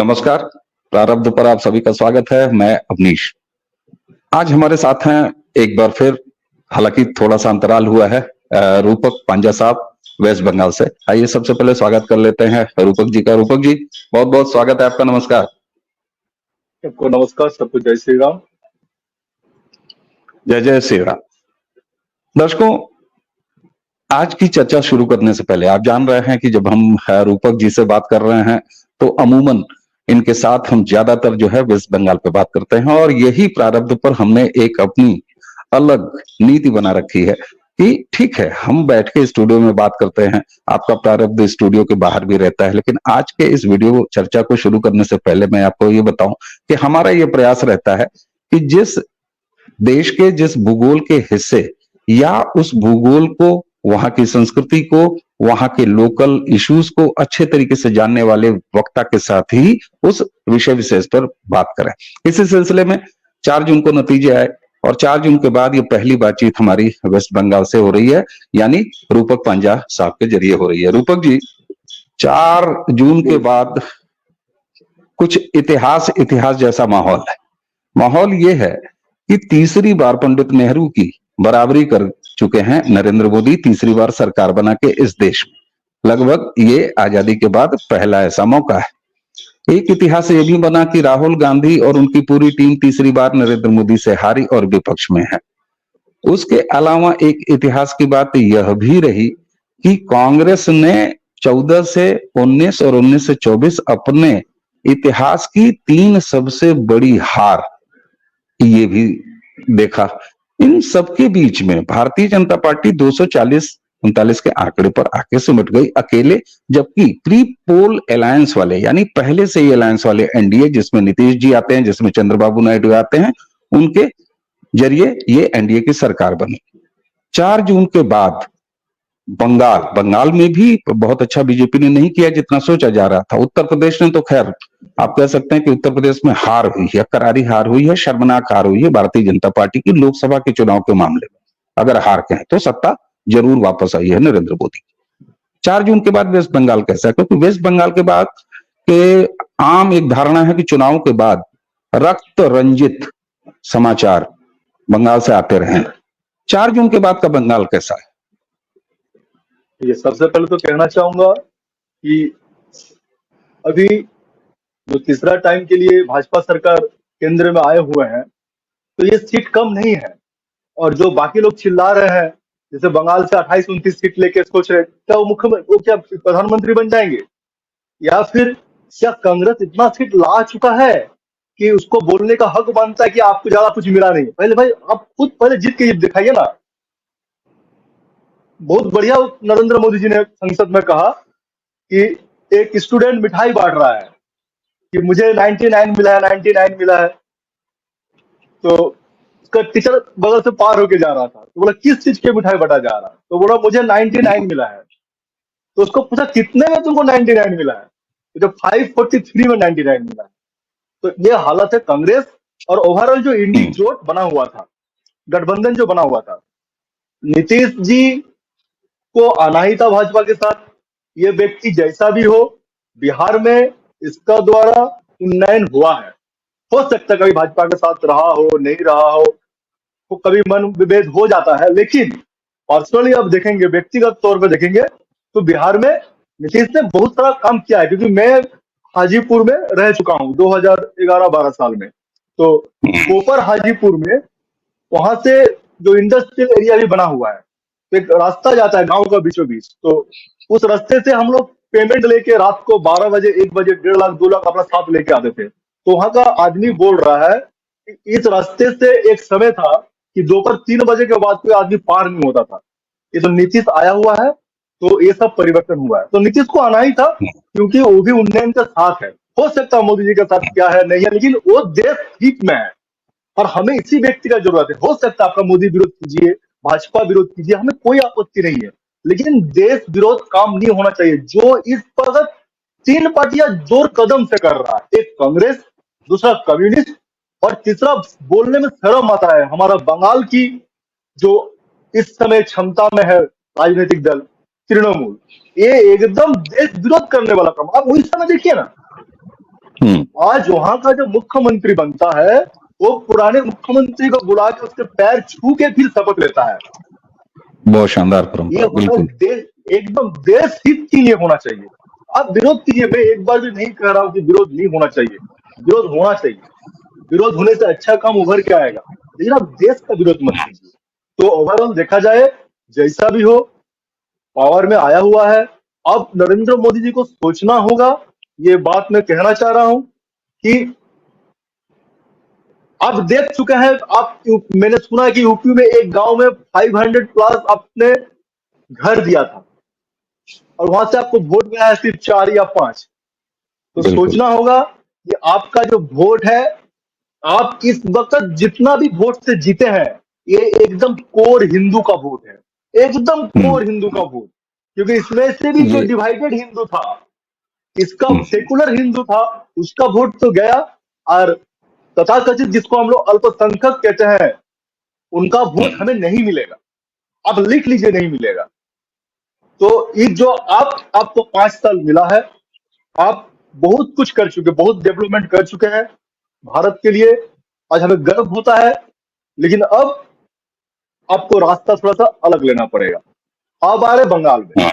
नमस्कार। प्रारब्ध पर आप सभी का स्वागत है। मैं अवनीश। आज हमारे साथ हैं एक बार फिर, हालांकि थोड़ा सा अंतराल हुआ है, रूपक पांजा साहब वेस्ट बंगाल से। आइए सबसे पहले स्वागत कर लेते हैं रूपक जी का। रूपक जी, बहुत बहुत स्वागत है आपका। नमस्कार। सबको नमस्कार, सबको जय श्री राम। जय जय श्री राम। दर्शकों, आज की चर्चा शुरू करने से पहले आप जान रहे हैं कि जब हम रूपक जी से बात कर रहे हैं तो अमूमन इनके साथ हम ज्यादातर जो है वेस्ट बंगाल पे बात करते हैं, और यही प्रारब्ध पर हमने एक अपनी अलग नीति बना रखी है कि ठीक है, हम बैठ के स्टूडियो में बात करते हैं, आपका प्रारब्ध स्टूडियो के बाहर भी रहता है। लेकिन आज के इस वीडियो चर्चा को शुरू करने से पहले मैं आपको ये बताऊं कि हमारा ये प्रयास रहता है कि जिस देश के जिस भूगोल के हिस्से या उस भूगोल को, वहां की संस्कृति को, वहां के लोकल इश्यूज को अच्छे तरीके से जानने वाले वक्ता के साथ ही उस विषय विशेष पर बात करें। इसी सिलसिले में 4 जून को नतीजे आए और 4 जून के बाद ये पहली बातचीत हमारी वेस्ट बंगाल से हो रही है, यानी रूपक पांजा साहब के जरिए हो रही है। रूपक जी, 4 जून के बाद कुछ इतिहास जैसा माहौल है। माहौल ये है कि तीसरी बार पंडित नेहरू की बराबरी कर चुके हैं नरेंद्र मोदी, तीसरी बार सरकार बना के इस देश में। लगभग ये आजादी के बाद पहला ऐसा मौका है। एक इतिहास ये भी बना कि राहुल गांधी और उनकी पूरी टीम तीसरी बार नरेंद्र मोदी से हारी और विपक्ष में है। उसके अलावा एक इतिहास की बात यह भी रही कि कांग्रेस ने 14 से 19 और 19 से 24 अपने इतिहास की 3 सबसे बड़ी हार ये भी देखा। इन सबके बीच में भारतीय जनता पार्टी 240-39 के आंकड़े पर आके सिमट गई अकेले, जबकि प्री पोल अलायंस वाले, यानी पहले से ही अलायंस वाले एनडीए, जिसमें नीतीश जी आते हैं, जिसमें चंद्रबाबू नायडू आते हैं, उनके जरिए ये एनडीए की सरकार बनी। 4 जून के बाद बंगाल में भी बहुत अच्छा बीजेपी ने नहीं किया जितना सोचा जा रहा था। उत्तर प्रदेश ने तो खैर आप कह सकते हैं कि उत्तर प्रदेश में हार हुई है, करारी हार हुई है, शर्मनाक हार हुई है भारतीय जनता पार्टी की लोकसभा के चुनाव के मामले में। अगर हार कहें तो सत्ता जरूर वापस आई है नरेंद्र मोदी। 4 जून के बाद वेस्ट बंगाल कैसा है? क्योंकि वेस्ट बंगाल के बाद के आम एक धारणा है कि चुनाव के बाद रक्त रंजित समाचार बंगाल से आते रहे। 4 जून के बाद का बंगाल कैसा है? ये सबसे पहले तो कहना चाहूंगा कि अभी जो तीसरा टाइम के लिए भाजपा सरकार केंद्र में आए हुए हैं, तो ये सीट कम नहीं है। और जो बाकी लोग चिल्ला रहे हैं, जैसे बंगाल से 28-29 सीट लेके सोच रहे, क्या वो क्या प्रधानमंत्री बन जाएंगे? या फिर क्या कांग्रेस इतना सीट ला चुका है कि उसको बोलने का हक बनता है कि आपको ज्यादा कुछ मिला नहीं? पहले भाई आप खुद पहले जीत के दिखाइए ना। बहुत बढ़िया नरेंद्र मोदी जी ने संसद में कहा कि एक स्टूडेंट मिठाई बांट रहा है कि मुझे 99 मिला है, 99 मिला है। तो उसका टीचर बगल से पार होके जा रहा था, तो बोला किस चीज के मिठाई बांटा जा रहा है? तो बोला मुझे 99 मिला है। तो उसको पूछा कितने में तुमको 99 मिला है? तो 543 में 99 मिला है। तो ये हालत है कांग्रेस और ओवरऑल जो इंडी जोट बना हुआ था, गठबंधन जो बना हुआ था। नीतीश जी को आना ही था भाजपा के साथ। ये व्यक्ति जैसा भी हो, बिहार में इसका द्वारा उन्नयन हुआ है। हो सकता है कभी भाजपा के साथ रहा हो, नहीं रहा हो, तो कभी मन विभेद हो जाता है, लेकिन पर्सनली अब देखेंगे, व्यक्तिगत तौर पर देखेंगे, तो बिहार में नीतीश ने बहुत सारा काम किया है। क्योंकि मैं हाजीपुर में रह चुका हूँ 2011-12 साल में। तो कोपर हाजीपुर में, वहां से जो इंडस्ट्रियल एरिया भी बना हुआ है, तो एक रास्ता जाता है गांव का बीचों बीच। तो उस रास्ते से हम लोग पेमेंट लेके रात को 12 बजे, 1 बजे 1.5 लाख 2 लाख अपना साथ लेके आते थे। तो वहां का आदमी बोल रहा है कि इस रास्ते से एक समय था कि दोपहर 3 बजे के बाद कोई आदमी पार नहीं होता था। ये तो नीतीश आया हुआ है, तो ये सब परिवर्तन हुआ है। तो नीतीश को आना ही था, क्योंकि वो भी उन्नयन के साथ है। हो सकता है मोदी जी के साथ क्या है नहीं है, लेकिन वो देश हित में है और हमें इसी व्यक्ति का जरूरत है। हो सकता है आपका मोदी विरोध कीजिए, भाजपा विरोध कीजिए, हमें कोई आपत्ति नहीं है, लेकिन देश विरोध काम नहीं होना चाहिए जो इस पर 3 पार्टियां जोर कदम से कर रहा है। एक कांग्रेस, दूसरा कम्युनिस्ट, और तीसरा बोलने में शर्म आता है हमारा बंगाल की जो इस समय क्षमता में है राजनीतिक दल तृणमूल। ये एकदम देश विरोध करने वाला काम। आप वही समय देखिए ना, आज वहां का जो मुख्यमंत्री बनता है वो पुराने मुख्यमंत्री को बुला के उसके पैर छू के फिर शपथ लेता है। बहुत शानदार ये परंपरा, होना बिल्कुल। एकदम देश हित के लिए होना चाहिए। आप विरोध कीजिए, मैं एक बार भी नहीं कह रहा हूँ कि विरोध नहीं होना चाहिए, विरोध होना चाहिए। विरोध होने से अच्छा काम उभर के आएगा, लेकिन आप देश का विरोध मत कीजिए। तो ओवरऑल देखा जाए, जैसा भी हो, पावर में आया हुआ है। अब नरेंद्र मोदी जी को सोचना होगा, ये बात मैं कहना चाह रहा हूं कि आप देख चुके हैं। मैंने सुना है कि यूपी में एक गांव में 500 प्लस आपने घर दिया था और वहां से आपको वोट मिला है सिर्फ 4 या 5। तो बिल्कुल। सोचना होगा कि आपका जो वोट है, आप इस वक्त जितना भी वोट से जीते हैं, ये एकदम कोर हिंदू का वोट है, एकदम हम्म। कोर हिंदू का वोट। क्योंकि इसमें से भी जो ये डिवाइडेड हिंदू था, इसका सेकुलर हिंदू था, उसका वोट तो गया। और तथाकथित जिसको हम लोग अल्पसंख्यक कहते हैं, उनका वोट हमें नहीं मिलेगा। आप लिख लीजिए, नहीं मिलेगा। तो ये जो आपको 5 साल मिला है, आप बहुत कुछ कर चुके, बहुत डेवलपमेंट कर चुके हैं भारत के लिए। आज हमें गर्व होता है, लेकिन अब आपको रास्ता थोड़ा सा अलग लेना पड़ेगा। अब आ रहे बंगाल में। हाँ।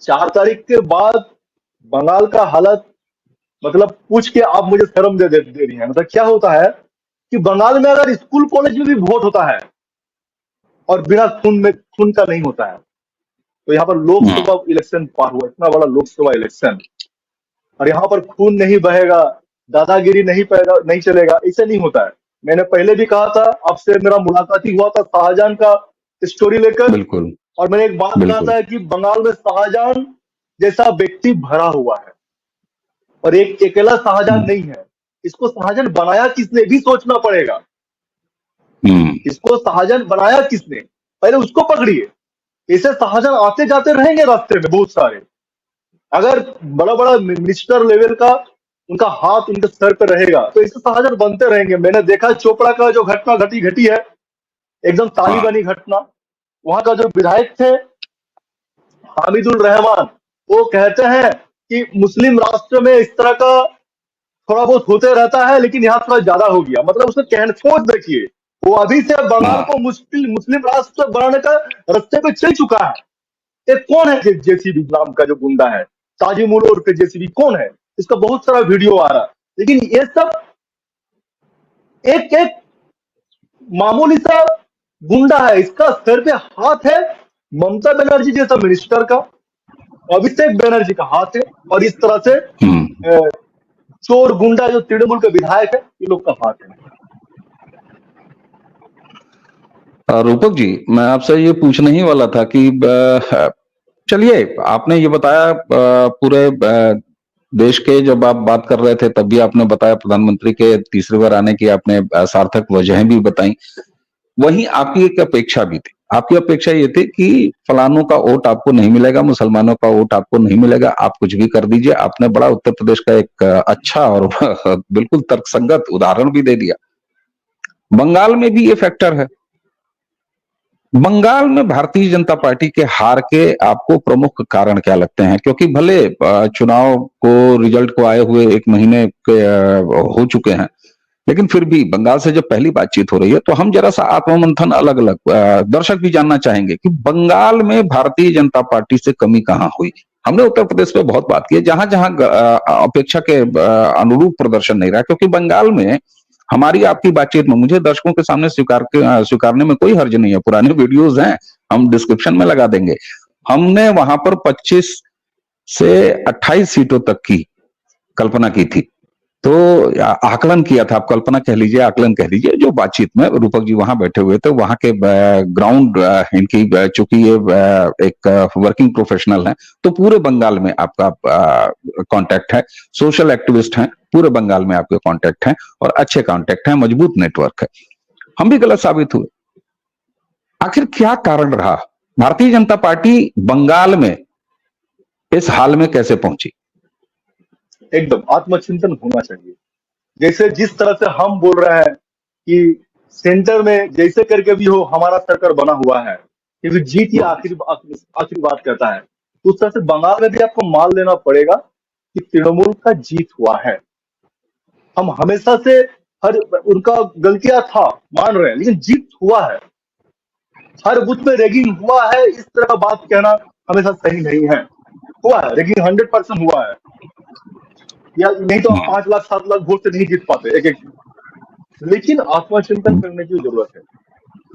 4 तारीख के बाद बंगाल का हालत, मतलब पूछ के आप मुझे शर्म दे रही है। मतलब क्या होता है कि बंगाल में अगर स्कूल कॉलेज में भी वोट होता है और बिना खून का नहीं होता है, तो यहाँ पर हाँ। लोकसभा इलेक्शन पार हुआ, इतना बड़ा लोकसभा इलेक्शन, और यहाँ पर खून नहीं बहेगा, दादागिरी नहीं चलेगा, ऐसे नहीं होता है। मैंने पहले भी कहा था, आपसे मेरा मुलाकात ही हुआ था शाहजहां का स्टोरी लेकर, बिल्कुल। और मैंने एक बात कहा बिल्कुल। था कि बंगाल में शाहजहां जैसा व्यक्ति भरा हुआ है, और एक अकेला शाहजहां हम्म। नहीं है। इसको शाहजहां बनाया किसने भी सोचना पड़ेगा। हम्म। इसको शाहजहां बनाया किसने, पहले उसको पकड़िए। ऐसे शाहजहां आते जाते रहेंगे रास्ते में बहुत सारे। अगर बड़ा बड़ा मिनिस्टर लेवल का उनका हाथ उनके सर पर रहेगा, तो इससे शाहजहां बनते रहेंगे। मैंने देखा चोपड़ा का जो घटना घटी है, एकदम हाँ। तालिबानी घटना। वहां का जो विधायक थे हामिदुल रहमान, वो कहते हैं कि मुस्लिम राष्ट्र में इस तरह का थोड़ा बहुत होते रहता है, लेकिन यहाँ थोड़ा ज्यादा हो गया। मतलब उसका कहना सोच देखिए, वो अभी से बंगाल हाँ। को मुस्लिम मुस्लिम राष्ट्र बनाने का रास्ते पे चल चुका है। ये कौन है जेसीबी नाम का जो गुंडा है, ताजिमुल उर्फ जेसीबी कौन है? इसका बहुत सारा वीडियो आ रहा है। लेकिन ये सब एक एक मामूली सा गुंडा है, इसका सर पे हाथ है ममता बनर्जी जैसा मिनिस्टर का, अभिषेक बनर्जी का हाथ है, और इस तरह से हम्म। चोर गुंडा जो तृणमूल का विधायक है, ये लोग का हाथ है। रूपक जी, मैं आपसे ये पूछने ही वाला था कि चलिए, आपने ये बताया पूरे देश के, जब आप बात कर रहे थे तब भी आपने बताया, प्रधानमंत्री के तीसरी बार आने की आपने सार्थक वजहें भी बताई। वहीं आपकी एक अपेक्षा भी थी। आपकी अपेक्षा ये थी कि फलानों का वोट आपको नहीं मिलेगा, मुसलमानों का वोट आपको नहीं मिलेगा, आप कुछ भी कर दीजिए। आपने बड़ा उत्तर प्रदेश का एक अच्छा और बिल्कुल तर्कसंगत उदाहरण भी दे दिया। बंगाल में भी ये फैक्टर है। बंगाल में भारतीय जनता पार्टी के हार के आपको प्रमुख कारण क्या लगते हैं? क्योंकि भले चुनाव को, रिजल्ट को आए हुए 1 महीने के हो चुके हैं, लेकिन फिर भी बंगाल से जब पहली बातचीत हो रही है, तो हम जरा सा आत्ममंथन अलग अलग, दर्शक भी जानना चाहेंगे कि बंगाल में भारतीय जनता पार्टी से कमी कहां हुई। हमने उत्तर प्रदेश पे बहुत बात की है, जहां जहां अपेक्षा के अनुरूप प्रदर्शन नहीं रहा, क्योंकि बंगाल में हमारी आपकी बातचीत में, मुझे दर्शकों के सामने स्वीकारने में कोई हर्ज नहीं है, पुराने वीडियोज हैं, हम डिस्क्रिप्शन में लगा देंगे। हमने वहां पर 25 से 28 सीटों तक की कल्पना की थी। तो आकलन किया था, आप कल्पना कह लीजिए, आकलन कह लीजिए, जो बातचीत में रूपक जी वहां बैठे हुए थे, वहां के ग्राउंड इनकी, चूंकि ये एक वर्किंग प्रोफेशनल है, तो पूरे बंगाल में आपका कांटेक्ट है, सोशल एक्टिविस्ट हैं, पूरे बंगाल में आपके कांटेक्ट हैं, और अच्छे कांटेक्ट हैं, मजबूत नेटवर्क है। हम भी गलत साबित हुए। आखिर क्या कारण रहा? भारतीय जनता पार्टी बंगाल में इस हाल में कैसे पहुंची? एकदम आत्मचिंतन होना चाहिए। जैसे जिस तरह से हम बोल रहे हैं कि सेंटर में जैसे करके भी हो हमारा सरकार बना हुआ है, क्योंकि जीत ही आखिरी आखिरी बात करता है। उस तरह से बंगाल में भी आपको मान लेना पड़ेगा कि तृणमूल का जीत हुआ है। हम हमेशा से हर उनका गलतियां था मान रहे हैं, लेकिन जीत हुआ है, हर बूथ में रैगिंग हुआ है, इस तरह का बात कहना हमेशा सही नहीं है। हुआ है रैगिंग, 100% हुआ है, या नहीं तो आप 5 लाख 7 लाख वोट से नहीं जीत पाते एक एक। लेकिन आत्मचिंतन करने की जरूरत है।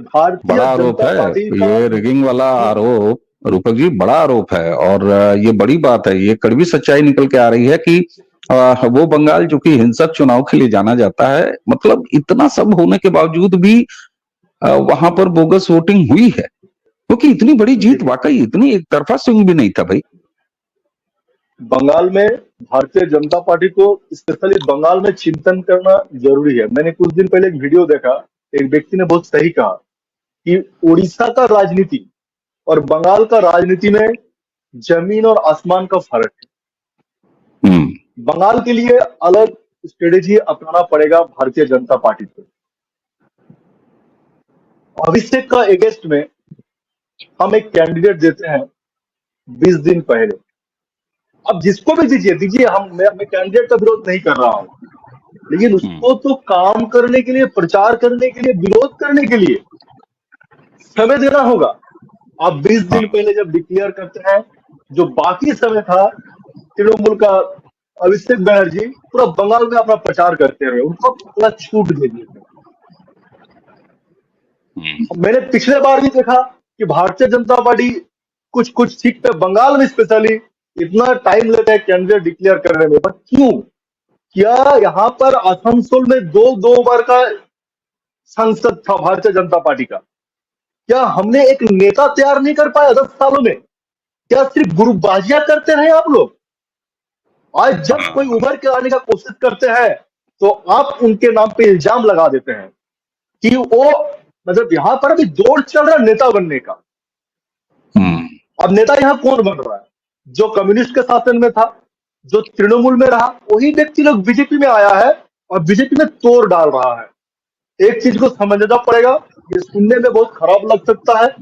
भारतीय बड़ा आरोप जनता है पार्टी का ये रिगिंग वाला आरोप, रूपक जी, बड़ा आरोप है। और ये बड़ी बात है, ये कड़वी सच्चाई निकल के आ रही है कि वो बंगाल जो कि हिंसक चुनाव के लिए जाना जाता है, मतलब इतना सब होने के बावजूद भी वहां पर बोगस वोटिंग हुई है, क्योंकि इतनी बड़ी जीत, देखिए, वाकई इतनी एक तरफा स्विंग भी नहीं था भाई। बंगाल में भारतीय जनता पार्टी को स्पेशली बंगाल में चिंतन करना जरूरी है। मैंने कुछ दिन पहले एक वीडियो देखा, एक व्यक्ति ने बहुत सही कहा कि उड़ीसा का राजनीति और बंगाल का राजनीति में जमीन और आसमान का फर्क है। हम्म। बंगाल के लिए अलग स्ट्रेटेजी अपनाना पड़ेगा भारतीय जनता पार्टी को। अभिषेक का अगेंस्ट में हम एक कैंडिडेट देते हैं 20 दिन पहले, अब जिसको भी दीजिए दीजिए, मैं कैंडिडेट का विरोध नहीं कर रहा हूं, लेकिन उसको तो काम करने के लिए, प्रचार करने के लिए, विरोध करने के लिए समय देना होगा। आप 20 दिन पहले जब डिक्लेयर करते हैं, जो बाकी समय था तृणमूल का अभिषेक बनर्जी पूरा बंगाल में अपना प्रचार करते हुए उनको पूरा छूट दे दी। मैंने पिछले बार भी देखा कि भारतीय जनता पार्टी कुछ कुछ सीट पे बंगाल में स्पेशली इतना टाइम लेता है कैंडिडेट डिक्लेयर करने में, बट क्यों? क्या यहाँ पर आसनसोल में दो बार का सांसद था भारतीय जनता पार्टी का, क्या हमने एक नेता तैयार नहीं कर पाया 10 सालों में? क्या सिर्फ गुरुबाजियां करते रहे आप लोग? आज जब कोई उभर के आने का कोशिश करते हैं तो आप उनके नाम पे इल्जाम लगा देते हैं कि वो, मतलब यहाँ पर अभी दौड़ चल रहा है नेता बनने का। अब नेता यहाँ कौन बन रहा है? जो कम्युनिस्ट के शासन में था, जो तृणमूल में रहा, वही व्यक्ति लोग बीजेपी में आया है और बीजेपी में तोड़ डाल रहा है। एक चीज को समझना पड़ेगा, ये सुनने में बहुत खराब लग सकता है,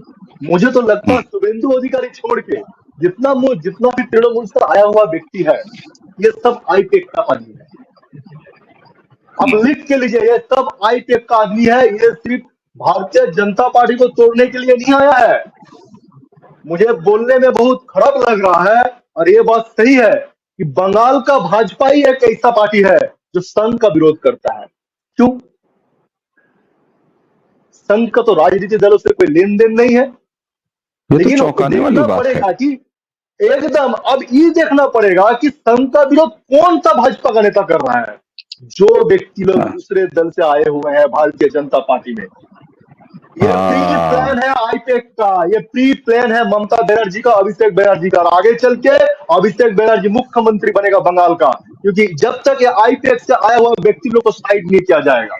मुझे तो लगता है शुभेंदु अधिकारी छोड़ के जितना भी तृणमूल से आया हुआ व्यक्ति है, ये सब आईटेक का आदमी है। अब लिख के लीजिए, ये सब आईटेक का आदमी है, ये सिर्फ भारतीय जनता पार्टी को तोड़ने के लिए नहीं आया है। मुझे बोलने में बहुत खराब लग रहा है और ये बात सही है कि बंगाल का भाजपा ही एक ऐसा पार्टी है जो संघ का विरोध करता है। क्यों? संघ का तो राजनीतिक दलों से कोई लेन देन नहीं है, ये तो लेकिन चौंकाने वाली देखना बात है। पड़ेगा कि एकदम अब ये देखना पड़ेगा कि संघ का विरोध कौन सा भाजपा का नेता कर रहा है। जो व्यक्ति लोग दूसरे दल से आए हुए हैं भारतीय जनता पार्टी में, ये प्री प्लान है आईटेक का, ये प्री प्लान है ममता बनर्जी का, अभिषेक बनर्जी का। आगे चल के अभिषेक बनर्जी मुख्यमंत्री बनेगा बंगाल का, क्योंकि जब तक ये आईटेक से आया हुआ व्यक्ति लोग को साइड नहीं किया जाएगा।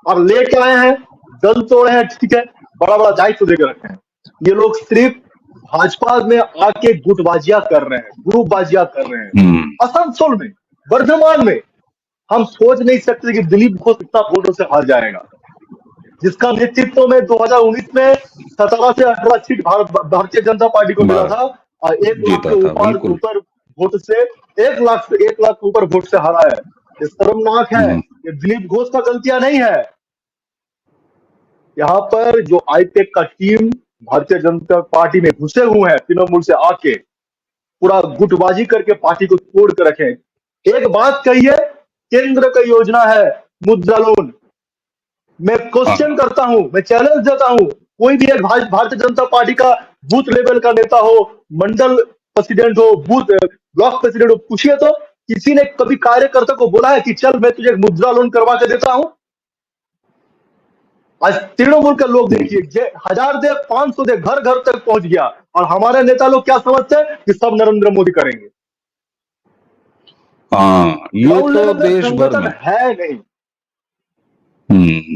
और लेके आए हैं, दल तोड़े हैं, ठीक है, बड़ा बड़ा दायित्व देकर रखे हैं। ये लोग सिर्फ भाजपा में आके गुटबाजियां कर रहे हैं, ग्रुपबाजियां कर रहे हैं। आसनसोल में, वर्धमान में हम सोच नहीं सकते कि दिलीप घोष इतना वोटों से हार जाएगा, जिसका नेतृत्व में 2019 में 17 से 18 सीट भारतीय जनता पार्टी को मिला था और 1 लाख के ऊपर वोट से 1 लाख के ऊपर वोट से हारा है। ये शर्मनाक है, ये दिलीप घोष का गलतियां नहीं है। यहाँ पर जो आईटेक का टीम भारतीय जनता पार्टी में घुसे हुए हैं तृणमूल से आके, पूरा गुटबाजी करके पार्टी को तोड़ कर रखे। एक बात कहिए, केंद्र का योजना है मुद्रा लोन, मैं क्वेश्चन करता हूं, मैं चैलेंज देता हूं, कोई भी एक भारतीय जनता पार्टी का बूथ लेवल का नेता हो, मंडल प्रेसिडेंट हो, बूथ ब्लॉक प्रेसिडेंट हो, पूछिए तो किसी ने कभी कार्यकर्ता को बोला है कि चल मैं तुझे मुद्रा लोन करवा के देता हूं? आज तृणमूल के लोग देखिए, 1000 दे 500 दे, घर घर तक पहुंच गया। और हमारे नेता लोग क्या समझते हैं कि सब नरेंद्र मोदी करेंगे। ये तो देश भर में है नहीं।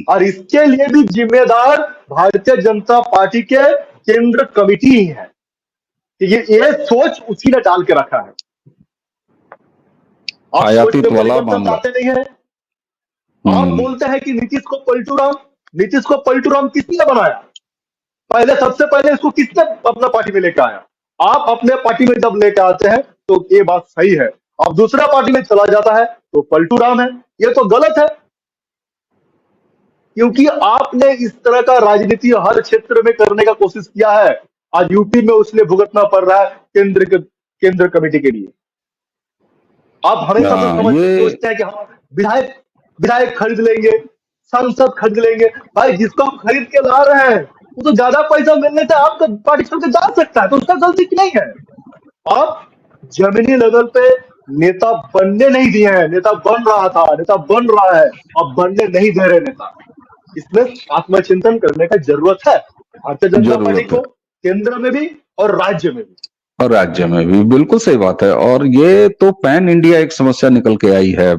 और इसके लिए भी जिम्मेदार भारतीय जनता पार्टी के केंद्र कमेटी ही है। ये सोच उसी ने डाल के रखा है। आप सोच में परिवर्तन चाहते नहीं है। आप बोलते हैं कि नीतीश को पलटू राम किसने बनाया? पहले, सबसे पहले इसको किसने अपना पार्टी में लेकर आया? आप अपने पार्टी में जब लेकर आते हैं तो ये बात सही है, अब दूसरा पार्टी में चला जाता है तो पलटू राम है। ये तो गलत है, क्योंकि आपने इस तरह का राजनीति हर क्षेत्र में करने का कोशिश किया है। आज यूपी में उसने भुगतना पड़ रहा है केंद्र कमेटी के लिए। आप हमेशा से ये सोचते हैं कि हम विधायक विधायक खरीद लेंगे, सांसद खरीद लेंगे। भाई जिसको आप खरीद के ला रहे हैं वो तो ज्यादा पैसा मिलने से आपका पार्टी छोड़ के जा सकता है, तो उसका गलती नहीं है। आप जमीनी लेवल पे नेता बनने नहीं दिए हैं। नेता बन रहा था, नेता बन रहा है, अब बनने नहीं दे रहे नेता। इसमें आत्मचिंतन करने का जरूरत है भारतीय जनता पार्टी जरूरत है, को, केंद्र में भी और राज्य में भी। और राज्य में भी बिल्कुल सही बात है। और ये तो पैन इंडिया एक समस्या निकल के आई है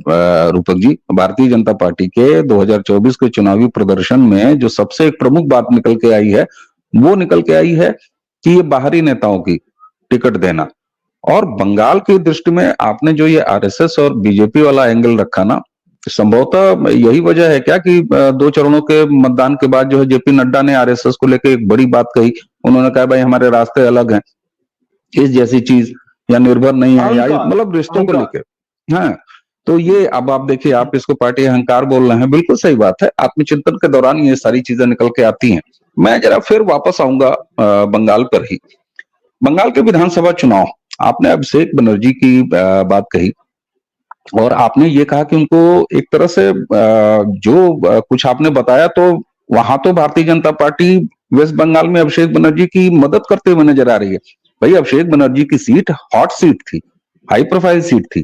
रूपक जी। भारतीय जनता पार्टी के 2024 के चुनावी प्रदर्शन में जो सबसे एक प्रमुख बात निकल के आई है, वो निकल के आई है कि ये बाहरी नेताओं की टिकट देना। और बंगाल की दृष्टि में आपने जो ये आरएसएस और बीजेपी वाला एंगल रखा ना, संभवतः यही वजह है क्या कि 2 चरणों के मतदान के बाद जो है जेपी नड्डा ने आरएसएस को लेकर एक बड़ी बात कही। उन्होंने कहा भाई हमारे रास्ते अलग हैं, इस जैसी चीज, या निर्भर नहीं है, या अहंकार, मतलब रिश्तों को अहंकार। लेकर। हाँ, तो ये अब आप देखिए, आप इसको पार्टी अहंकार बोल रहे हैं, बिल्कुल सही बात है। आत्मचिंतन के दौरान ये सारी चीजें निकल के आती हैं। मैं जरा फिर वापस आऊंगा बंगाल पर ही। बंगाल के विधानसभा चुनाव, आपने अभिषेक बनर्जी की बात कही, और आपने ये कहा कि उनको एक तरह से कुछ आपने बताया, तो वहां तो भारतीय जनता पार्टी वेस्ट बंगाल में अभिषेक बनर्जी की मदद करते हुए नजर आ रही है। भाई अभिषेक बनर्जी की सीट हॉट सीट थी, हाई प्रोफाइल सीट थी,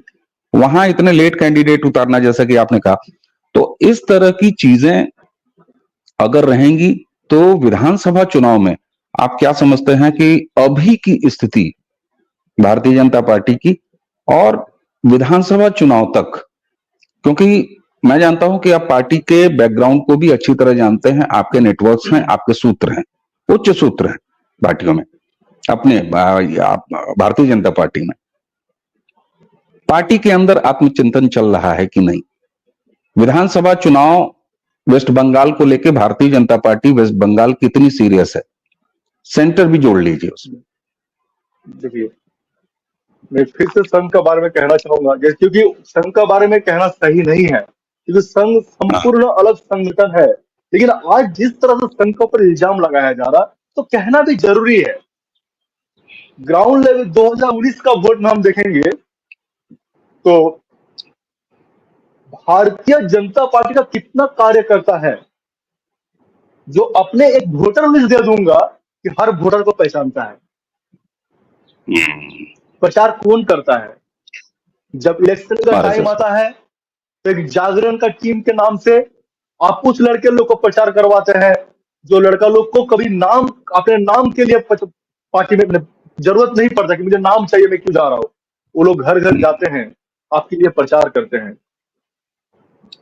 वहां इतने लेट कैंडिडेट उतारना, जैसा कि आपने कहा, तो इस तरह की चीजें अगर रहेंगी तो विधानसभा चुनाव में आप क्या समझते हैं कि अभी की स्थिति भारतीय जनता पार्टी की और विधानसभा चुनाव तक, क्योंकि मैं जानता हूं कि आप पार्टी के बैकग्राउंड को भी अच्छी तरह जानते हैं, आपके नेटवर्क्स हैं, आपके सूत्र हैं, उच्च सूत्र हैं पार्टियों में, अपने भारतीय जनता पार्टी में। पार्टी के अंदर आत्मचिंतन चल रहा है कि नहीं? विधानसभा चुनाव वेस्ट बंगाल को लेकर भारतीय जनता पार्टी वेस्ट बंगाल कितनी सीरियस है? सेंटर भी जोड़ लीजिए उसमें। देखिए, मैं फिर से संघ के बारे में कहना चाहूंगा, क्योंकि संघ के बारे में कहना सही नहीं है, क्योंकि संघ संपूर्ण अलग संगठन है। लेकिन आज जिस तरह से संघ के ऊपर इल्जाम लगाया जा रहा, तो कहना भी जरूरी है। ग्राउंड लेवल 2019 का वोट में हम देखेंगे तो भारतीय जनता पार्टी का कितना कार्यकर्ता है जो अपने एक वोटर लिस्ट दे दूंगा कि हर वोटर को पहचानता है। प्रचार कौन करता है? जब इलेक्शन का टाइम आता है तो एक जागरण का टीम के नाम से आप कुछ लड़के लोग को प्रचार करवाते हैं, जो लड़का लोग को कभी नाम अपने नाम के लिए पार्टी में जरूरत नहीं पड़ता कि मुझे नाम चाहिए, मैं क्यों जा रहा हूं। वो लोग घर घर जाते हैं, आपके लिए प्रचार करते हैं,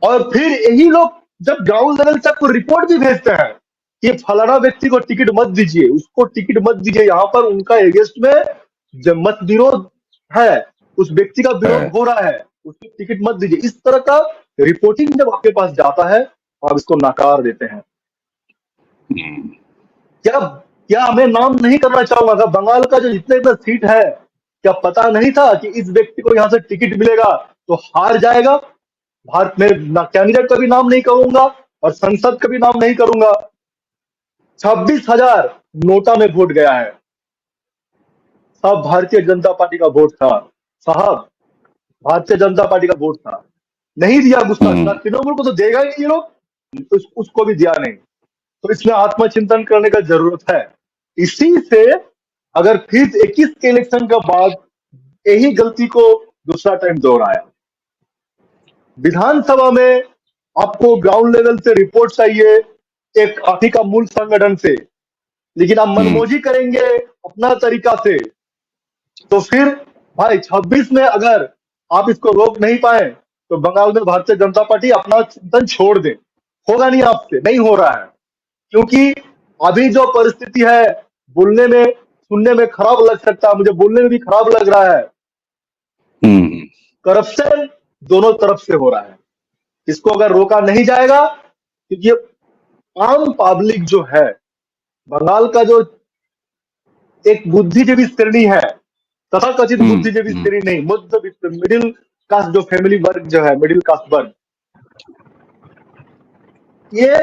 और फिर यही लोग जब ग्राउंड लेवल तक को रिपोर्ट भी भेजते हैं कि फलाना व्यक्ति को टिकट मत दीजिए, उसको टिकट मत दीजिए, यहाँ पर उनका एगेंस्ट में जब मत विरोध है, उस व्यक्ति का विरोध हो रहा है, उसको टिकट मत दीजिए। इस तरह का रिपोर्टिंग जब आपके पास जाता है आप इसको नकार देते हैं। क्या मैं नाम नहीं करना चाहूंगा, बंगाल का जो जितने इतना सीट है, क्या पता नहीं था कि इस व्यक्ति को यहाँ से टिकट मिलेगा तो हार जाएगा? भारत में कैंडिडेट का भी नाम नहीं करूंगा और संसद का भी नाम नहीं करूंगा। 26,000 नोटा में वोट गया है, सब भारतीय जनता पार्टी का वोट था साहब, भारतीय जनता पार्टी का वोट था। नहीं दिया गुस्सा, तृणमूल को तो देगा ही नहीं लोग, उसको भी दिया नहीं। तो इसमें आत्मचिंतन करने का जरूरत है। इसी से अगर फिर 21 के इलेक्शन के बाद यही गलती को दूसरा टाइम दोहराया, विधानसभा में आपको ग्राउंड लेवल से रिपोर्ट चाहिए एक आप ही का मूल संगठन से, लेकिन आप मनमोजी करेंगे अपना तरीका से, तो फिर भाई 26 में अगर आप इसको रोक नहीं पाए तो बंगाल में भारतीय जनता पार्टी अपना चिंतन छोड़ दे। होगा नहीं, आपसे नहीं हो रहा है, क्योंकि अभी जो परिस्थिति है, बोलने में सुनने में खराब लग सकता है, मुझे बोलने में भी खराब लग रहा है, करप्शन दोनों तरफ से हो रहा है। इसको अगर रोका नहीं जाएगा, क्योंकि आम पब्लिक जो है, बंगाल का जो एक बुद्धिजीवी श्रेणी है, तथाकथित बुद्धिजीवी श्रेणी नहीं, मध्यवित्त मिडिल कास्ट जो फैमिली वर्ग जो है, मिडिल कास्ट वर्ग, ये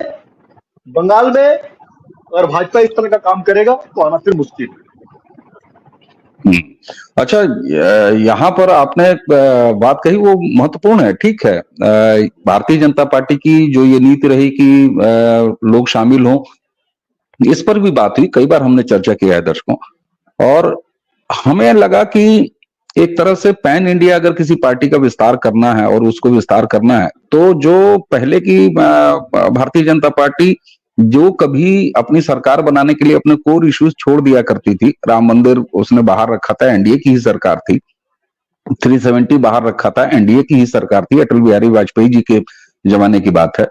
बंगाल में अगर भाजपा इस तरह का काम करेगा तो आना फिर मुश्किल है। अच्छा, यहाँ पर आपने एक बात कही वो महत्वपूर्ण है, ठीक है। भारतीय जनता पार्टी की जो ये नीति रही कि लोग शामिल हों, इस पर भी बात हुई, कई बार हमने चर्चा किया है दर्शकों, और हमें लगा कि एक तरह से पैन इंडिया अगर किसी पार्टी का विस्तार करना है और उसको विस्तार करना है, तो जो पहले की भारतीय जनता पार्टी जो कभी अपनी सरकार बनाने के लिए अपने कोर इश्यूज छोड़ दिया करती थी, राम मंदिर उसने बाहर रखा था, एनडीए की ही सरकार थी, 370 बाहर रखा था, एनडीए की ही सरकार थी, अटल बिहारी वाजपेयी जी के जमाने की बात है।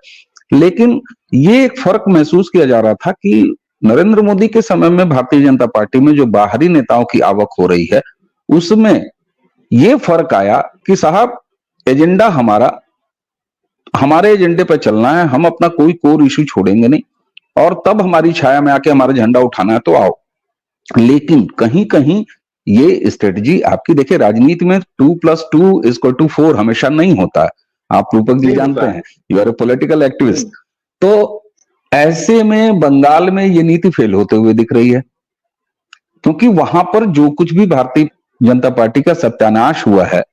लेकिन ये एक फर्क महसूस किया जा रहा था कि नरेंद्र मोदी के समय में भारतीय जनता पार्टी में जो बाहरी नेताओं की आवक हो रही है, उसमें ये फर्क आया कि साहब एजेंडा हमारे एजेंडे पर चलना है, हम अपना कोई कोर इश्यू छोड़ेंगे नहीं, और तब हमारी छाया में आके हमारा झंडा उठाना है तो आओ। लेकिन कहीं कहीं ये स्ट्रेटजी आपकी, देखिए राजनीति में 2+2 = 4 हमेशा नहीं होता है, आप रूपक जी जानते हैं, you are a political activist. तो ऐसे में बंगाल में ये नीति फेल होते हुए दिख रही है, क्योंकि वहां पर जो कुछ भी भारतीय जनता पार्टी का सत्यानाश हुआ है,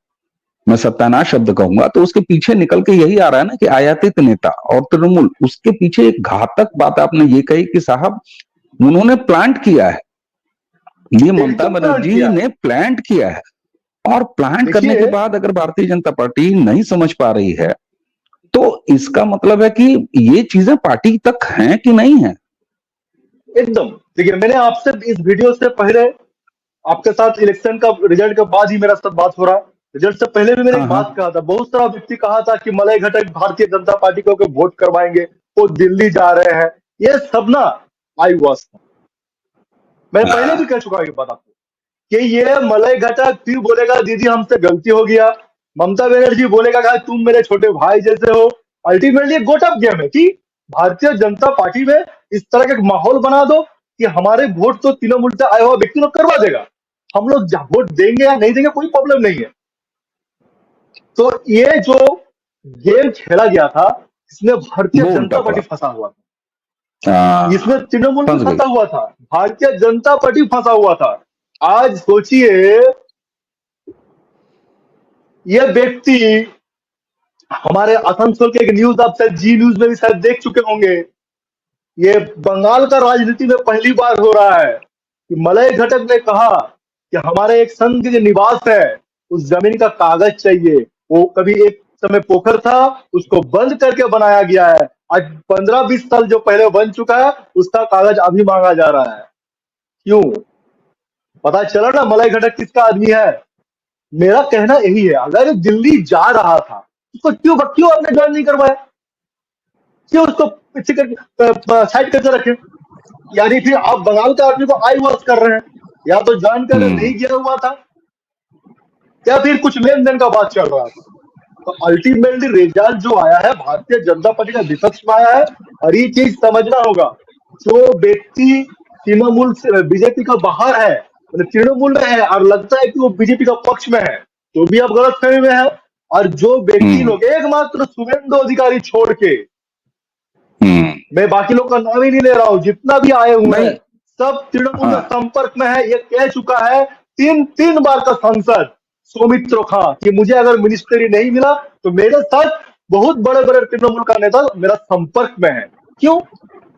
मैं सत्यानाश शब्द कहूंगा, तो उसके पीछे निकल के यही आ रहा है ना कि आयातित नेता और तृणमूल, उसके पीछे एक घातक बात आपने ये कही कि साहब उन्होंने प्लांट किया है, ये ममता बनर्जी ने प्लांट किया है, और प्लांट करने के बाद अगर भारतीय जनता पार्टी नहीं समझ पा रही है, तो इसका मतलब है कि ये चीजें पार्टी तक हैं कि नहीं है। एकदम, देखिए मैंने आपसे इस वीडियो से पहले, आपके साथ इलेक्शन का रिजल्ट के बाद ही मेरा सब बात हो रहा है, रिजल्ट से पहले भी मैंने एक बात कहा था, बहुत सारा व्यक्ति कहा था कि मलय घटक भारतीय जनता पार्टी को वोट करवाएंगे, वो दिल्ली जा रहे हैं, ये सब ना आई वॉश था। मैं पहले भी कह चुका हूं ये बात आपको कि ये मलय घटक फिर बोलेगा दीदी हमसे गलती हो गया, ममता बनर्जी बोलेगा कि तुम मेरे छोटे भाई जैसे हो। अल्टीमेटली गोटअप गेम है कि भारतीय जनता पार्टी में इस तरह का एक माहौल बना दो कि हमारे वोट तो तृणमूल से आया हुआ व्यक्ति लोग करवा देगा, हम लोग वोट देंगे या नहीं देंगे कोई प्रॉब्लम नहीं है। तो ये जो गेम खेला गया था, इसमें भारतीय जनता पार्टी फंसा हुआ था, इसमें तृणमूल भी फंसा हुआ था, भारतीय जनता पार्टी फंसा हुआ था। आज सोचिए, ये व्यक्ति, हमारे आसनसोल के एक न्यूज आप शायद जी न्यूज में भी शायद देख चुके होंगे, ये बंगाल का राजनीति में पहली बार हो रहा है कि मलय घटक ने कहा कि हमारे एक संघ के निवास है, उस जमीन का कागज चाहिए, वो कभी एक समय पोखर था, उसको बंद करके बनाया गया है, आज 15-20 साल जो पहले बन चुका है उसका कागज अभी मांगा जा रहा है। क्यों? पता चला ना मलय घटक किसका आदमी है। मेरा कहना यही है, अगर दिल्ली जा रहा था उसको क्यों आपने ज्वाइन नहीं करवाया, क्यों उसको पीछे साइड करके रखे? यानी फिर आप बंगाल के आदमी को आई वॉश कर रहे हैं, या तो ज्वाइन कर नहीं गया हुआ था, या फिर कुछ लेन देन का बात चल रहा था। तो अल्टीमेटली रिजल्ट जो आया है भारतीय जनता पार्टी का विपक्ष में आया है, और ये चीज समझना होगा, जो व्यक्ति तृणमूल से बीजेपी का बाहर है, तृणमूल में है और लगता है कि वो बीजेपी का पक्ष में है, तो भी आप गलत फहमी में है। और जो व्यक्ति लोग एकमात्र शुभेंदु अधिकारी छोड़ के, मैं बाकी लोग का नाम ही नहीं ले रहा हूं, जितना भी आए हुए हैं सब तृणमूल के संपर्क में है। ये कह चुका है तीन बार का सांसद सौमित्र खां कि मुझे अगर मिनिस्ट्री नहीं मिला तो मेरे साथ बहुत बड़े बड़े तृणमूल का नेता मेरा संपर्क में है। क्यों?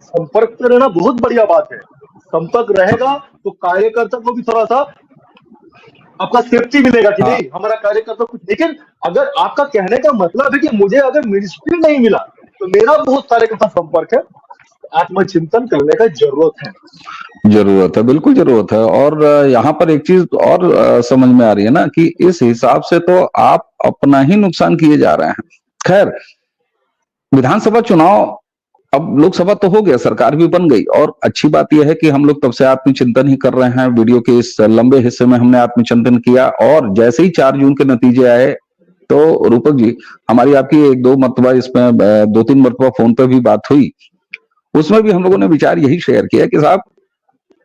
संपर्क में रहना बहुत बढ़िया बात है, संपर्क रहेगा तो कार्यकर्ता को भी थोड़ा सा आपका सेफ्टी मिलेगा कि नहीं हमारा कार्यकर्ता कुछ। लेकिन अगर आपका कहने का मतलब है कि मुझे अगर मिनिस्ट्री नहीं मिला तो मेरा बहुत सारे के साथ संपर्क है, आत्मचिंतन करने का जरूरत है, बिल्कुल जरूरत है। और यहाँ पर एक चीज और समझ में आ रही है ना कि इस हिसाब से तो आप अपना ही नुकसान किए जा रहे हैं। खैर, विधानसभा चुनाव, अब लोकसभा तो हो गया, सरकार भी बन गई, और अच्छी बात यह है कि हम लोग तब से आत्मचिंतन ही कर रहे हैं। वीडियो के इस लंबे हिस्से में हमने आत्मचिंतन किया, और जैसे ही 4 जून के नतीजे आए तो रूपक जी, हमारी आपकी 1-2 मरतबा इसमें 2-3 मरतबा फोन पर भी बात हुई, उसमें भी हम लोगों ने विचार यही शेयर किया कि साहब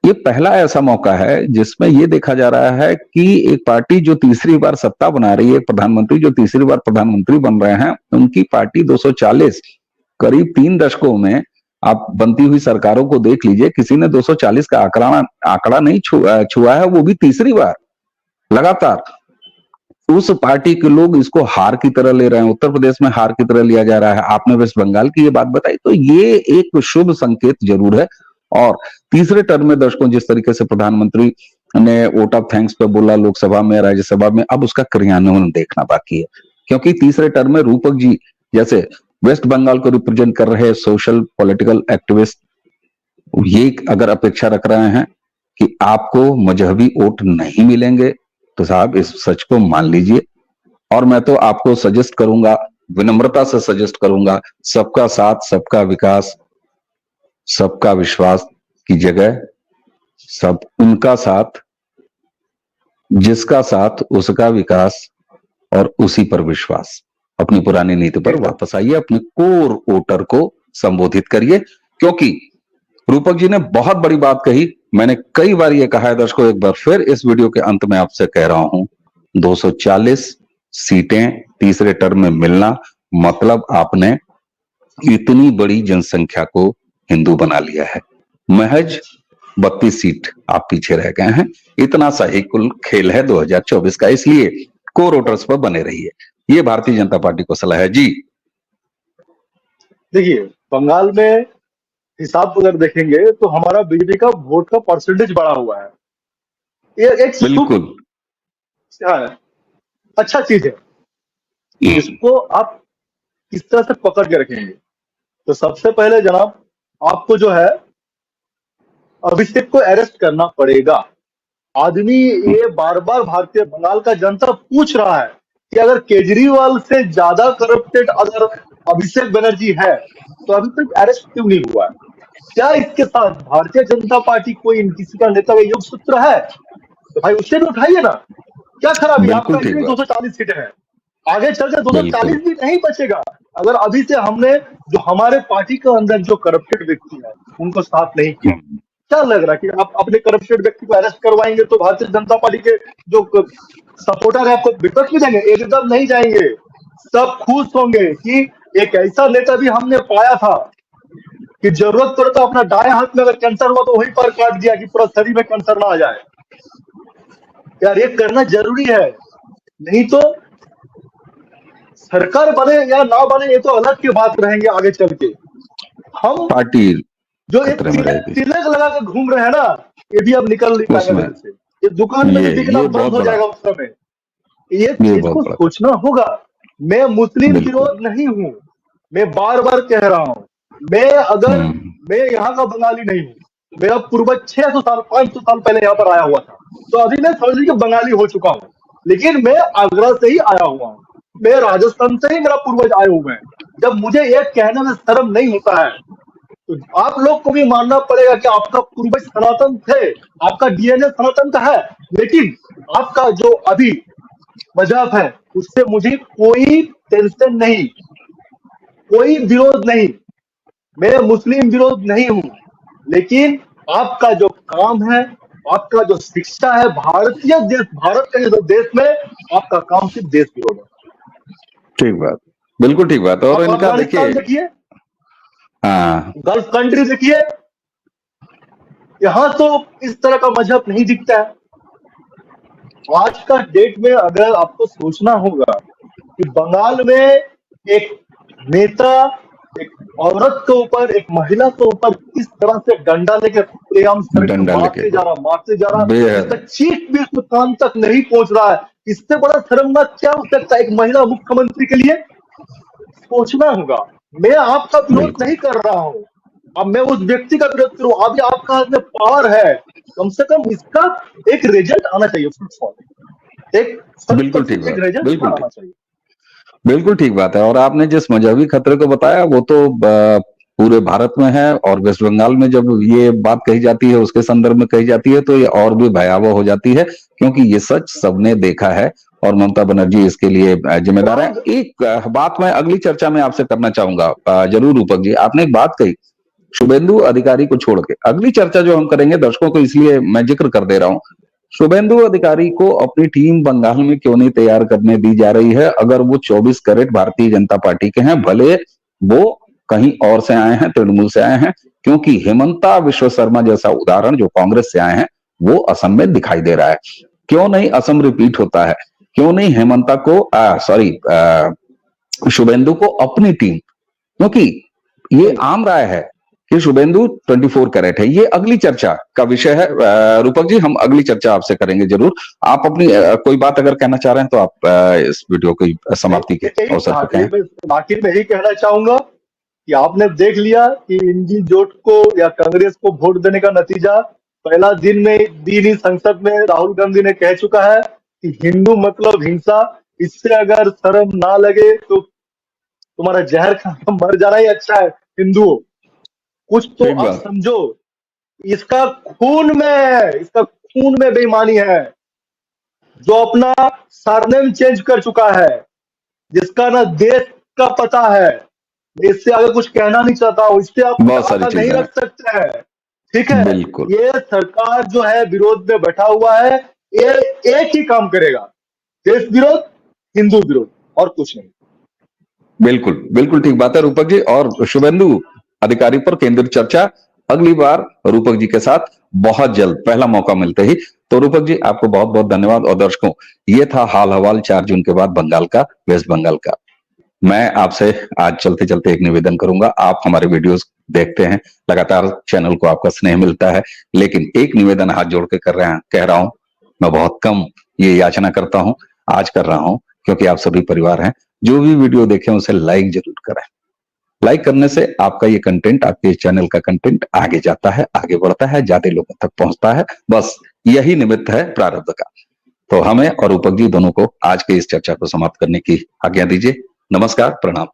ये पहला ऐसा मौका है जिसमें ये देखा जा रहा है कि एक पार्टी जो तीसरी बार सत्ता बना रही है, एक प्रधानमंत्री जो तीसरी बार प्रधानमंत्री बन रहे हैं, उनकी पार्टी 240 करीब 3 दशकों में आप बनती हुई सरकारों को देख लीजिए, किसी ने 240 का आंकड़ा नहीं छुआ है, वो भी तीसरी बार लगातार। उस पार्टी के लोग इसको हार की तरह ले रहे हैं, उत्तर प्रदेश में हार की तरह लिया जा रहा है। आपने वेस्ट बंगाल की ये बात बताई, तो ये एक शुभ संकेत जरूर है। और तीसरे टर्म में दर्शकों जिस तरीके से प्रधानमंत्री ने वोट ऑफ थैंक्स पे बोला लोकसभा में, राज्यसभा में, अब उसका क्रियान्वयन देखना बाकी है। क्योंकि तीसरे टर्म में रूपक जी जैसे वेस्ट बंगाल को रिप्रेजेंट कर रहे सोशल पॉलिटिकल एक्टिविस्ट, ये अगर अपेक्षा रख रहे हैं कि आपको मजहबी वोट नहीं मिलेंगे, तो साहब इस सच को मान लीजिए। और मैं तो आपको सजेस्ट करूंगा, विनम्रता से सजेस्ट करूंगा, सबका साथ सबका विकास सबका विश्वास की जगह सब उनका साथ जिसका साथ उसका विकास और उसी पर विश्वास। अपनी पुरानी नीति पर वापस आइए, अपने कोर वोटर को संबोधित करिए। क्योंकि रूपक जी ने बहुत बड़ी बात कही, मैंने कई बार ये कहा है दर्शकों, एक बार फिर इस वीडियो के अंत में आपसे कह रहा हूं, 240 सीटें तीसरे टर्म में मिलना मतलब आपने इतनी बड़ी जनसंख्या को हिंदू बना लिया है। महज 32 सीट आप पीछे रह गए हैं। इतना सा ही कुल खेल है 2024 का, इसलिए कोर वोटर्स पर बने रहिए, ये भारतीय जनता पार्टी को सलाह है जी। देखिए, बंगाल में हिसाब अगर देखेंगे तो हमारा बीजेपी का वोट का परसेंटेज बढ़ा हुआ है। ये एक बिल्कुल अच्छा चीज है। इसको आप किस तरह से पकड़ के रखेंगे? तो सबसे पहले जनाब, आपको जो है अभिषेक को अरेस्ट करना पड़ेगा। आदमी ये बार बार भारतीय बंगाल का जनता पूछ रहा है कि अगर केजरीवाल से ज्यादा करप्टेड अगर अभिषेक बनर्जी है तो अभी तक अरेस्ट क्यों नहीं हुआ है? क्या इसके साथ भारतीय जनता पार्टी कोई किसी का नेता का योग सूत्र है? तो भाई उससे भी उठाइए ना, क्या खराबी? आपका 240 सीटें हैं, आगे चल के 240 भी नहीं बचेगा अगर अभी से हमने जो हमारे पार्टी के अंदर जो करप्टेड व्यक्ति है उनको साथ नहीं किया। क्या लग रहा है कि आप अपने करप्टेड व्यक्ति को अरेस्ट करवाएंगे तो भारतीय जनता पार्टी के जो सपोर्टर है आपको विपक्ष में जाएंगे? एकदम नहीं जाएंगे। सब खुश होंगे कि एक ऐसा नेता भी हमने पाया था कि जरूरत पड़े तो अपना दाएं हाथ में अगर कैंसर हुआ तो वहीं पर काट दिया कि पूरा शरीर में कैंसर ना आ जाए। यार ये करना जरूरी है, नहीं तो सरकार बने या ना बने ये तो अलग की बात रहेंगे आगे चल के। हम पार्टी जो एक तिलक लगा के घूम रहे हैं ना, ये भी अब निकल नहीं पाएगा से। ये दुकान में भी बिकना बंद हो जाएगा उस समय। ये चीज को सोचना होगा। मैं मुस्लिम विरोध नहीं हूँ, मैं बार बार कह रहा हूँ, मैं यहाँ का बंगाली नहीं हूँ। मेरा पूर्वज 600 साल 500 साल पहले यहाँ पर आया हुआ था, तो अभी मैं समझ लीजिए बंगाली हो चुका हूँ, लेकिन मैं आगरा से ही आया हुआ हूँ, मैं राजस्थान से ही मेरा पूर्वज आए हुए हैं। जब मुझे ये कहने में शर्म नहीं होता है तो आप लोग को भी मानना पड़ेगा कि आपका पूर्वज सनातन थे, आपका डीएनए सनातन का है, लेकिन आपका जो अभी मजहब है उससे मुझे कोई टेंशन नहीं, कोई विरोध नहीं। मैं मुस्लिम विरोध नहीं हूं, लेकिन आपका जो काम है, आपका जो शिक्षा है, भारतीय देश, भारत का जो देश में आपका काम सिर्फ देश विरोध है। ठीक बात, बिल्कुल ठीक बात। और इनका देखिए, गल्फ कंट्री देखिए, यहां तो इस तरह का मजहब नहीं दिखता है। आज का डेट में अगर आपको सोचना होगा कि बंगाल में एक नेता एक औरत के ऊपर, एक महिला के ऊपर किस तरह से डंडा लेके मारते जा रहा, इसका चीख भी उसके कान तक नहीं पहुंच रहा है। इससे बड़ा शर्मनाक क्या हो सकता है एक महिला मुख्यमंत्री के लिए? सोचना होगा। मैं आपका विरोध नहीं कर रहा हूँ, अब मैं उस व्यक्ति का विरोध करूँ, अभी आपका हाथ में पावर है, कम से कम इसका एक रिजल्ट आना चाहिए, बिल्कुल ठीक बात, बिल्कुल ठीक बात है। और आपने जिस मजहबी खतरे को बताया वो तो पूरे भारत में है, और वेस्ट बंगाल में जब ये बात कही जाती है, उसके संदर्भ में कही जाती है, तो ये और भी भयावह हो जाती है, क्योंकि ये सच सबने देखा है और ममता बनर्जी इसके लिए जिम्मेदार है। एक बात मैं अगली चर्चा में आपसे करना चाहूंगा जरूर रूपक जी, आपने एक बात कही शुभेंदु अधिकारी को छोड़ के अगली चर्चा जो हम करेंगे, दर्शकों को इसलिए मैं जिक्र कर दे रहा हूं, शुभेंदु अधिकारी को अपनी टीम बंगाल में क्यों नहीं तैयार करने दी जा रही है? अगर वो 24 कैरेट भारतीय जनता पार्टी के हैं, भले वो कहीं और से आए हैं, तृणमूल से आए हैं, क्योंकि हेमंता विश्व शर्मा जैसा उदाहरण जो कांग्रेस से आए हैं वो असम में दिखाई दे रहा है। क्यों नहीं असम रिपीट होता है? क्यों नहीं हेमंता को शुभेंदु को अपनी टीम, क्योंकि ये आम राय है कि शुभेंदु 24 कैरेट है। ये अगली चर्चा का विषय है। रूपक जी, हम अगली चर्चा आपसे करेंगे जरूर। आप अपनी कोई बात अगर कहना चाह रहे हैं तो आप इस वीडियो की समाप्ति के अवसर पर कहें। आखिर में यही कहना चाहूंगा कि आपने देख लिया कि इंजी जोट को या कांग्रेस को वोट देने का नतीजा पहला दिन ही संसद में राहुल गांधी ने कह चुका है कि हिंदू मतलब हिंसा। इससे अगर शर्म ना लगे तो तुम्हारा जहर खाना मर जाना ही अच्छा है। हिंदुओं, कुछ तो अब समझो। इसका खून में बेईमानी है। जो अपना सरनेम चेंज कर चुका है, जिसका ना देश का पता है, इससे आगे कुछ कहना नहीं चाहता हूं। इससे आप नहीं रख सकते हैं, ठीक है? ये सरकार जो है विरोध में बैठा हुआ है, ये एक ही काम करेगा, देश विरोध, हिंदू विरोध, और कुछ नहीं। बिल्कुल बिल्कुल ठीक बात है रूपक जी। और शुभेंदु अधिकारी पर केंद्रित चर्चा अगली बार रूपक जी के साथ बहुत जल्द, पहला मौका मिलते ही। तो रूपक जी, आपको बहुत बहुत धन्यवाद। और दर्शकों, ये था हाल हवाल 4 जून के बाद बंगाल का, वेस्ट बंगाल का। मैं आपसे आज चलते चलते एक निवेदन करूंगा। आप हमारे वीडियोस देखते हैं लगातार, चैनल को आपका स्नेह मिलता है, लेकिन एक निवेदन हाथ जोड़ के कह रहा हूं। मैं बहुत कम ये याचना करता हूं, आज कर रहा हूं, क्योंकि आप सभी परिवार हैं। जो भी वीडियो देखें उसे लाइक जरूर करें। लाइक करने से आपका ये कंटेंट, आपके चैनल का कंटेंट आगे जाता है, आगे बढ़ता है, ज्यादा लोगों तक पहुंचता है। बस यही निमित्त है प्रारब्ध का। तो हमें और रूपक जी दोनों को आज के इस चर्चा को समाप्त करने की आज्ञा दीजिए। नमस्कार, प्रणाम।